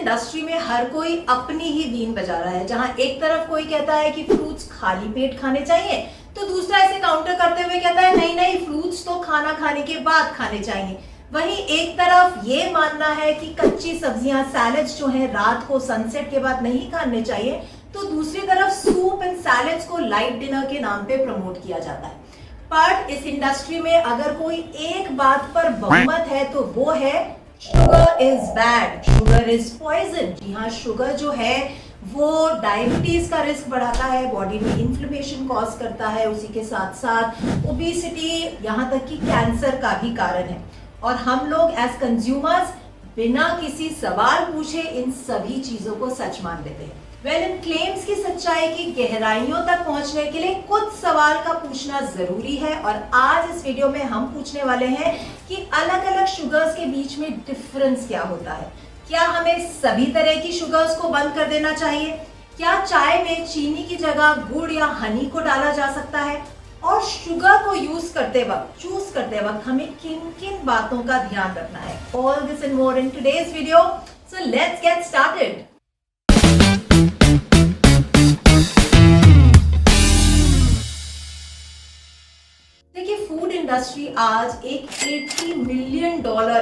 Industry में हर कोई अपनी ही बीन बजा रहा है। जहां एक तरफ कोई कहता है कि फ्रूट्स खाली पेट खाने चाहिए, तो दूसरा ऐसे काउंटर करते हुए कहता है नहीं नहीं, फ्रूट्स तो खाना खाने के बाद खाने चाहिए। वहीं एक तरफ ये मानना है कि कच्ची सब्जियां, सैलेड्स जो है रात को सनसेट के बाद नहीं खाने चाहिए, तो दूसरी तरफ सूप एंड सैलेड्स को लाइट डिनर के नाम पे प्रमोट किया जाता है। पर इस इंडस्ट्री में अगर कोई एक बात पर बहुमत है तो वो है sugar is bad, sugar is poison. जी हाँ, शुगर जो है वो डायबिटीज का रिस्क बढ़ाता है, बॉडी में इन्फ्लेमेशन कॉज करता है, उसी के साथ साथ ओबेसिटी, यहाँ तक कि कैंसर का भी कारण है। और हम लोग एज कंज्यूमर्स बिना किसी सवाल पूछे इन सभी चीजों को सच मान लेते हैं। इन क्लेम्स की सच्चाई की गहराइयों तक पहुंचने के लिए कुछ सवाल का पूछना जरूरी है, और आज इस वीडियो में हम पूछने वाले हैं कि अलग अलग शुगर्स के बीच में डिफरेंस क्या होता है। क्या हमें सभी तरह की शुगर्स को बंद कर देना चाहिए? क्या चाय में चीनी की जगह गुड़ या हनी को डाला जा सकता है? और शुगर को चूज करते वक्त हमें किन किन बातों का ध्यान रखना है? All this and more in today's video, so let's get started. Food industry आज एक $80 मिलियन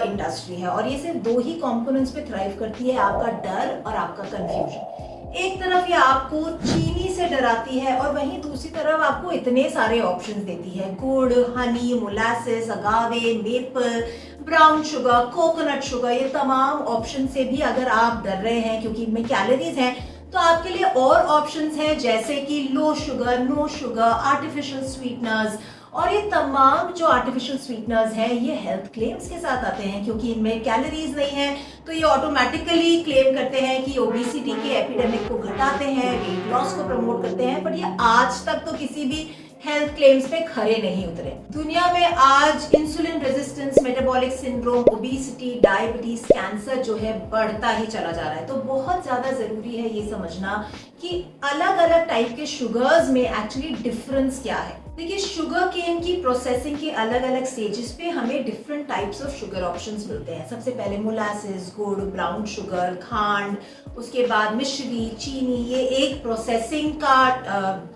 इंडस्ट्री है, और ये सिर्फ दो ही कंपोनेंट्स पे थ्राइव करती है, आपका डर और आपका कंफ्यूजन। एक तरफ ये आपको चीनी से डराती है और वहीं दूसरी तरफ आपको इतने सारे ऑप्शंस देती है, गुड़, honey, molasses, agave, maple, brown sugar, coconut sugar. ये तमाम ऑप्शन से भी अगर आप डर रहे हैं क्योंकि इनमें कैलोरीज हैं, तो आपके लिए और ऑप्शंस हैं जैसे कि low sugar, no sugar, artificial sweeteners. और ये तमाम जो आर्टिफिशियल स्वीटनर्स हैं ये हेल्थ क्लेम्स के साथ आते हैं, क्योंकि इनमें कैलोरीज नहीं है, तो ये ऑटोमेटिकली क्लेम करते हैं कि ओबेसिटी के एपिडेमिक को घटाते हैं, वेट लॉस को प्रमोट करते हैं। पर ये आज तक तो किसी भी हेल्थ क्लेम्स पे खरे नहीं उतरे। दुनिया में आज insulin resistance, metabolic syndrome, obesity, diabetes, cancer जो है बढ़ता ही चला जा रहा है। तो बहुत ज्यादा जरूरी है ये समझना कि अलग अलग टाइप के शुगर्स में एक्चुअली डिफरेंस क्या है। देखिए, शुगर केन की प्रोसेसिंग के अलग अलग स्टेजेस पे हमें different types of sugar options मिलते हैं। सबसे पहले मोलासेस, गुड़, ब्राउन शुगर, खांड, उसके बाद मिश्री, चीनी, ये एक प्रोसेसिंग का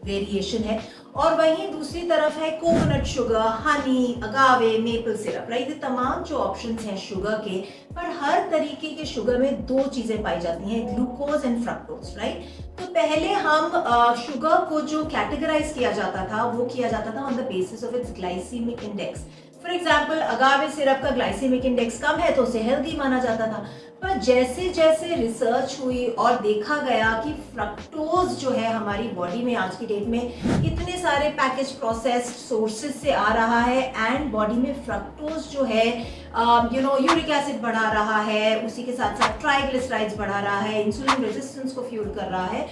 वेरिएशन है। और वहीं दूसरी तरफ है coconut sugar, Honey, अगावे, maple syrup, right. ये तमाम जो ऑप्शंस हैं शुगर के, पर हर तरीके के शुगर में दो चीजें पाई जाती हैं, ग्लूकोज एंड फ्रक्टोज, राइट। तो पहले हम शुगर को जो कैटेगराइज किया जाता था वो किया जाता था on the basis of its glycaemic index. For example, अगावे syrup का ग्लाइसीमिक इंडेक्स कम है तो उसे हेल्दी माना जाता था। पर जैसे जैसे रिसर्च हुई और देखा गया कि फ्रक्टोज जो है हमारी बॉडी में आज की डेट में इतने सारे पैकेज प्रोसेस्ड सोर्सेज से आ रहा है, एंड बॉडी में फ्रक्टोज जो है यूरिक एसिड बढ़ा रहा है, उसी के साथ साथ ट्राइग्लिसराइड्स बढ़ा रहा है, इंसुलिन रेजिस्टेंस को फ्यूल कर रहा है।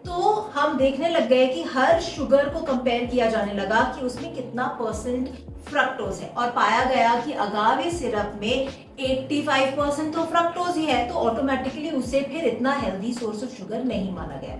तो हम देखने लग गए कि हर शुगर को कंपेयर किया जाने लगा कि उसमें कितना परसेंट फ्रक्टोज है, और पाया गया कि अगावे सिरप में 85% तो फ्रक्टोज ही है, तो ऑटोमेटिकली उसे फिर इतना हेल्दी सोर्स ऑफ शुगर नहीं माना गया।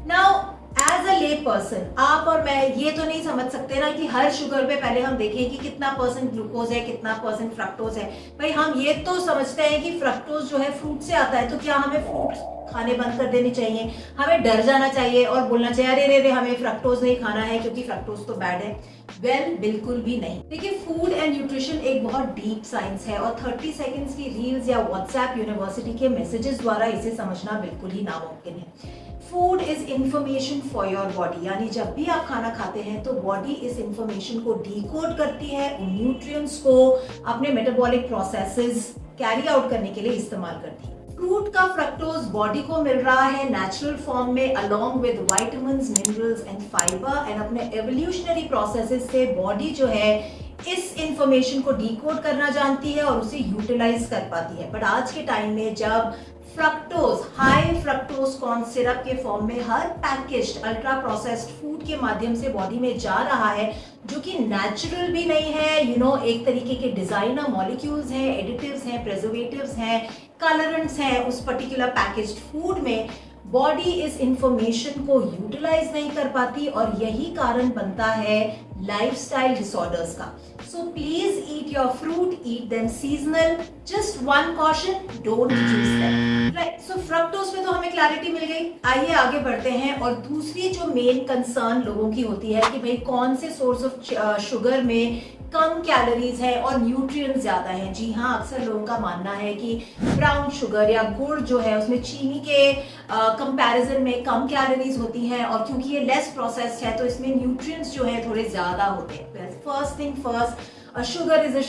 नाउ एज अ ले पर्सन, आप और मैं ये तो नहीं समझ सकते ना कि हर शुगर पे पहले हम देखें कि कितना परसेंट ग्लूकोज है, कितना परसेंट फ्रक्टोज है। भाई, हम ये तो समझते हैं कि फ्रक्टोज जो है फ्रूट से आता है, तो क्या हमें फ्रूट खाने बंद कर देने चाहिए? हमें डर जाना चाहिए और बोलना चाहिए अरे रे हमें फ्रक्टोज नहीं खाना है क्योंकि फ्रक्टोज तो बैड है? बिल्कुल भी नहीं। देखिए, फूड एंड न्यूट्रिशन एक बहुत डीप साइंस है, और 30 सेकेंड्स की रील्स या व्हाट्सएप यूनिवर्सिटी के मैसेजेस द्वारा इसे समझना बिल्कुल ही नामुमकिन है। Food is information for your body, यानी जब भी आप खाना खाते हैं तो बॉडी इस इंफॉर्मेशन को डिकोड करती है, उन न्यूट्रिएंट्स को अपने मेटाबॉलिक प्रोसेसेस कैरी आउट करने के लिए इस्तेमाल करती है। फ्रूट का फ्रक्टोज बॉडी को मिल रहा है नेचुरल फॉर्म में, along with vitamins, minerals and fibre, and अपने एवोल्यूशनरी प्रोसेसेस से बॉडी जो है इस इंफॉर्मेशन को डिकोड करना जानती है और उसे यूटिलाइज कर पाती है। बट आज के टाइम में जब fructose, high fructose corn syrup के फॉर्म में हर पैकेज्ड अल्ट्रा प्रोसेस्ड फूड के माध्यम से बॉडी में जा रहा है, जो कि नेचुरल भी नहीं है, एक तरीके के डिजाइनर मॉलिक्यूल्स हैं, एडिटिव्स हैं, प्रिजर्वेटिव्स हैं, कलरेंट्स हैं उस पर्टिकुलर पैकेज्ड फूड में, बॉडी इस इंफॉर्मेशन को यूटिलाइज नहीं कर पाती और यही कारण बनता है लाइफस्टाइल डिसऑर्डर्स का। So please eat your fruit, eat them seasonal, just one caution, don't juice them, right. So fructose में तो हमें क्लैरिटी मिल गई। आइए आगे बढ़ते हैं। और दूसरी जो मेन कंसर्न लोगों की होती है कि भाई कौन से सोर्स ऑफ शुगर में कम कैलोरीज है और न्यूट्रिएंट्स ज्यादा हैं। जी हाँ, अक्सर लोगों का मानना है कि ब्राउन शुगर या गुड़ जो है उसमें चीनी के कंपैरिजन में कम कैलोरीज होती हैं और क्योंकि ये लेस प्रोसेस्ड है तो इसमें न्यूट्रिएंट्स जो है थोड़े ज्यादा होते हैं। First thing first, sugar is a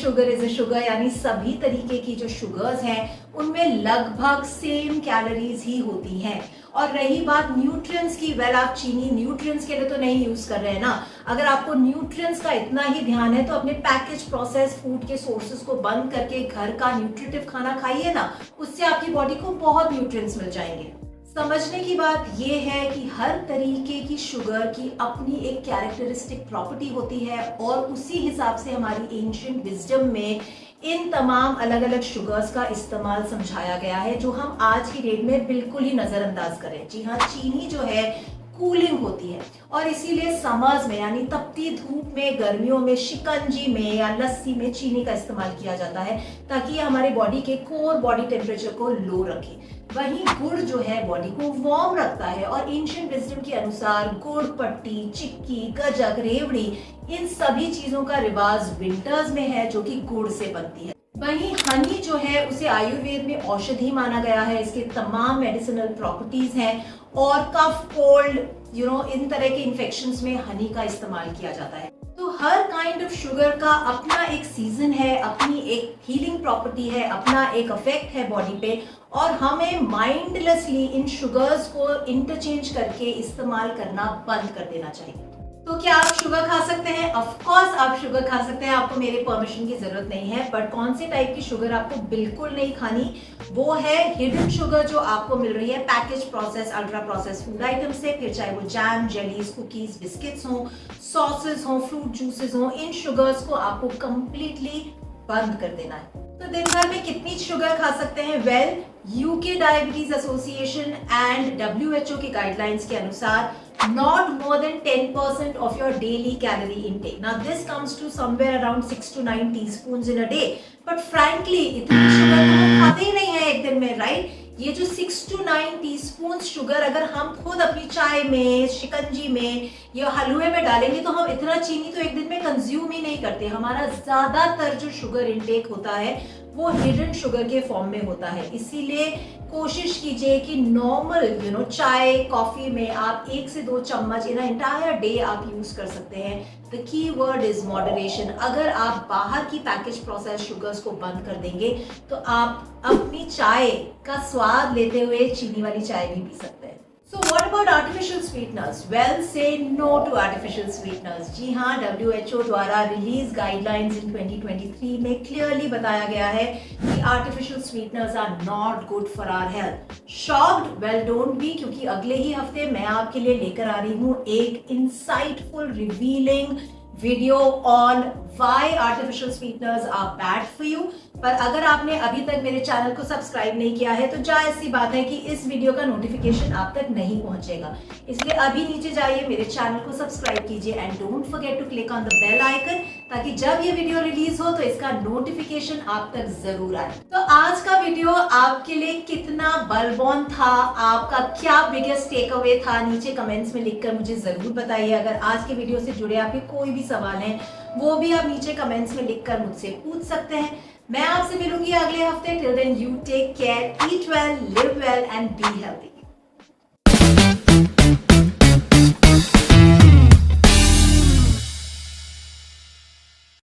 sugar, यानी सभी तरीके की जो शुगर्स हैं उनमें लगभग सेम कैलोरीज ही होती हैं। और रही बात न्यूट्रिएंट्स की, वेल आप चीनी न्यूट्रिएंट्स के लिए तो नहीं यूज कर रहे हैं ना। अगर आपको न्यूट्रिएंट्स का इतना ही ध्यान है तो अपने पैकेज प्रोसेस फूड के सोर्सेज को बंद करके घर का न्यूट्रिटिव खाना खाइए ना, उससे आपकी बॉडी को बहुत न्यूट्रिएंट्स मिल जाएंगे। समझने की बात यह है कि हर तरीके की शुगर की अपनी एक कैरेक्टरिस्टिक प्रॉपर्टी होती है और उसी हिसाब से हमारी एंशिएंट विजडम में इन तमाम अलग अलग शुगर्स का इस्तेमाल समझाया गया है जो हम आज की डेट में बिल्कुल ही नजरअंदाज करें। जी हाँ, चीनी जो है कूलिंग होती है और इसीलिए समर्स में यानी तपती धूप में, गर्मियों में शिकंजी में या लस्सी में चीनी का इस्तेमाल किया जाता है ताकि ये हमारे बॉडी के कोर बॉडी टेम्परेचर को लो रखे। वहीं गुड़ जो है बॉडी को वार्म रखता है और एंशिएंट विजडम के अनुसार गुड़, पट्टी, चिक्की, गजक, रेवड़ी, इन सभी चीजों का रिवाज विंटर्स में है जो कि गुड़ से बनती है। वहीं हनी जो है उसे आयुर्वेद में औषधि माना गया है, इसके तमाम मेडिसिनल प्रॉपर्टीज हैं और कफ, कोल्ड, इन तरह के इन्फेक्शंस में हनी का इस्तेमाल किया जाता है। तो हर काइंड ऑफ शुगर का अपना एक सीजन है, अपनी एक हीलिंग प्रॉपर्टी है, अपना एक इफेक्ट है बॉडी पे और हमें माइंडलेसली इन शुगर्स को इंटरचेंज करके इस्तेमाल करना बंद कर देना चाहिए। तो क्या आप शुगर खा सकते हैं? ऑफ कोर्स आप शुगर खा सकते हैं, आपको मेरे परमिशन की जरूरत नहीं है। बट कौन से टाइप की शुगर आपको बिल्कुल नहीं खानी, वो है हिडन शुगर जो आपको मिल रही है package process, ultra process food item से, फिर चाहे वो जैम, जेलीज, कुकीज, बिस्किट्स हो, सॉसेस हो, फ्रूट जूसेस हो, इन शुगर्स को आपको कंप्लीटली बंद कर देना है। तो दिन भर में कितनी शुगर खा सकते हैं? Well, UK diabetes association and WHO की गाइडलाइंस के अनुसार not more than 10% of your daily calorie intake. Now this comes to somewhere around 6 to 9 teaspoons in a day. But frankly, इतनी शुगर तो हम खाते ही नहीं है एक दिन में, राइट? ये जो 6 to 9 टीस्पून शुगर अगर हम खुद अपनी चाय में, शिकंजी में या हलवे में डालेंगे तो हम इतना चीनी तो एक दिन में कंज्यूम ही नहीं करते। हमारा ज्यादातर जो शुगर इंटेक होता है वो हिडन शुगर के फॉर्म में होता है। इसीलिए कोशिश कीजिए कि नॉर्मल चाय, कॉफी में आप 1 से 2 चम्मच इन एंटायर डे आप यूज कर सकते हैं। The key word is moderation. अगर आप बाहर की पैकेज प्रोसेस शुगर्स को बंद कर देंगे तो आप अपनी चाय का स्वाद लेते हुए चीनी वाली चाय भी पी सकते हैं। So what about artificial sweeteners? Well, say no to artificial sweeteners. जी हाँ, WHO द्वारा रिलीज गाइडलाइंस इन 2023 में क्लियरली बताया गया है कि artificial sweeteners are not good for our health. Shocked? Well, don't be, क्योंकि अगले ही हफ्ते मैं आपके लिए लेकर आ रही हूँ एक insightful, revealing video on why artificial sweeteners are bad for you। पर अगर आपने अभी तक मेरे चैनल को सब्सक्राइब नहीं किया है तो जायज़ सी बात है कि इस वीडियो का नोटिफिकेशन आप तक नहीं पहुंचेगा। इसलिए अभी नीचे जाइए, मेरे चैनल को सब्सक्राइब कीजिए and don't forget to click on the bell icon ताकि जब ये वीडियो रिलीज हो तो इसका नोटिफिकेशन आप तक जरूर आए। तो आज का वीडियो आपके लिए कितना बलबॉन था, आपका क्या बिगेस्ट टेक अवे था, नीचे कमेंट्स में लिखकर मुझे जरूर बताइए। अगर आज के वीडियो से जुड़े आपके कोई भी सवाल हैं वो भी आप नीचे कमेंट्स में लिखकर मुझसे पूछ सकते हैं। मैं आपसे मिलूंगी अगले हफ्ते। Till then you take care, eat well, live well and be healthy.